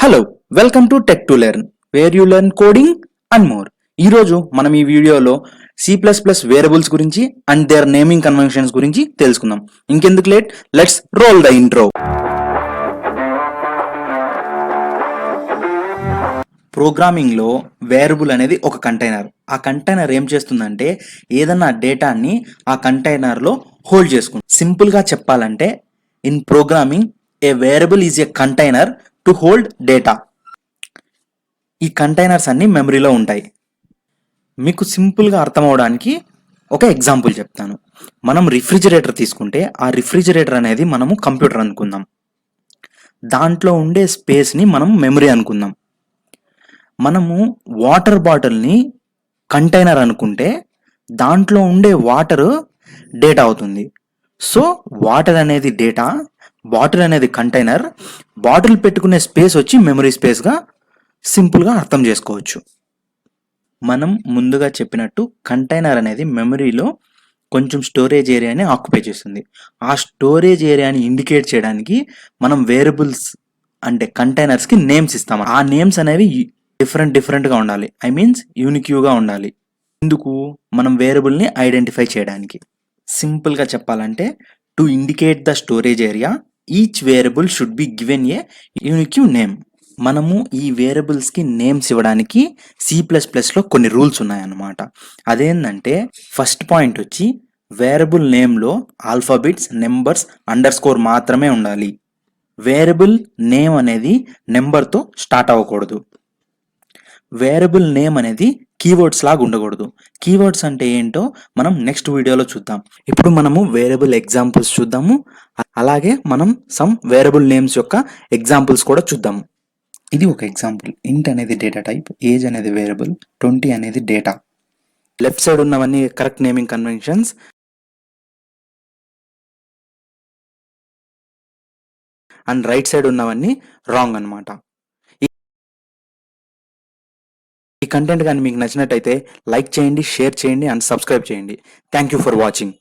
Hello welcome to tech to learn where you learn coding and more. ఈరోజు మనం ఈ వీడియోలో C++ వేరియబుల్స్ గురించి అండ్ దేర్ నేమింగ్ కన్వెన్షన్స్ గురించి తెలుసుకుందాం. ఇంకెందుకు late, let's roll the intro. ప్రోగ్రామింగ్లో వేరియబుల్ అనేది ఒక కంటైనర్. ఆ కంటైనర్ ఏం చేస్తుందంటే ఏదన్నా డేటాని ఆ కంటైనర్లో హోల్డ్ చేసుకుంటుంది. సింపుల్గా చెప్పాలంటే in programming A variable is a container to hold data. ఈ కంటైనర్స్ అన్ని మెమరీలో ఉంటాయి. మీకు సింపుల్గా అర్థం అవడానికి ఒక ఎగ్జాంపుల్ చెప్తాను. మనం రిఫ్రిజిరేటర్ తీసుకుంటే ఆ రిఫ్రిజిరేటర్ అనేది మనము కంప్యూటర్ అనుకుందాం. దాంట్లో ఉండే స్పేస్ని మనం మెమరీ అనుకుందాం. మనము వాటర్ బాటిల్ని కంటైనర్ అనుకుంటే దాంట్లో ఉండే వాటర్ డేటా అవుతుంది. సో వాటర్ అనేది డేటా, బాటిల్ అనేది కంటైనర్, బాటిల్ పెట్టుకునే స్పేస్ వచ్చి మెమరీ స్పేస్గా సింపుల్గా అర్థం చేసుకోవచ్చు. మనం ముందుగా చెప్పినట్టు కంటైనర్ అనేది మెమరీలో కొంచెం స్టోరేజ్ ఏరియాని ఆక్యుపై చేస్తుంది. ఆ స్టోరేజ్ ఏరియాని ఇండికేట్ చేయడానికి మనం వేరియబుల్స్ అంటే కంటైనర్స్కి నేమ్స్ ఇస్తాం. ఆ నేమ్స్ అనేవి డిఫరెంట్గా ఉండాలి, ఐ మీన్స్ యూనిక్యూగా ఉండాలి. ఇందుకు మనం వేరియబుల్ని ఐడెంటిఫై చేయడానికి. సింపుల్గా చెప్పాలంటే to indicate the storage area each variable should be given a unique name. మనము ఈ వేరియబుల్స్కి నేమ్స్ ఇవ్వడానికి C++లో కొన్ని రూల్స్ ఉన్నాయన్నమాట. అదేంటంటే ఫస్ట్ పాయింట్ వచ్చి వేరియబుల్ నేమ్లో ఆల్ఫాబెట్స్, నెంబర్స్, అండర్స్కోర్ మాత్రమే ఉండాలి. వేరియబుల్ నేమ్ అనేది నెంబర్తో స్టార్ట్ అవ్వకూడదు. వేరియబుల్ నేమ్ అనేది కీవర్డ్స్ లాగా ఉండకూడదు. కీవర్డ్స్ అంటే ఏంటో మనం నెక్స్ట్ వీడియోలో చూద్దాం. ఇప్పుడు మనము వేరియబుల్ ఎగ్జాంపుల్స్ చూద్దాము. అలాగే మనం సమ్ వేరియబుల్ నేమ్స్ యొక్క ఎగ్జాంపుల్స్ కూడా చూద్దాము. ఇది ఒక ఎగ్జాంపుల్. ఇంట్ అనేది డేటా టైప్, ఏజ్ అనేది వేరియబుల్, 20 అనేది డేటా. లెఫ్ట్ సైడ్ ఉన్నవన్నీ correct naming conventions and right side ఉన్నవన్నీ రాంగ్ అనమాట. ఈ కంటెంట్ కానీ మీకు నచ్చినట్టయితే లైక్ చేయండి, షేర్ చేయండి అండ్ సబ్స్క్రైబ్ చేయండి. Thank you for watching.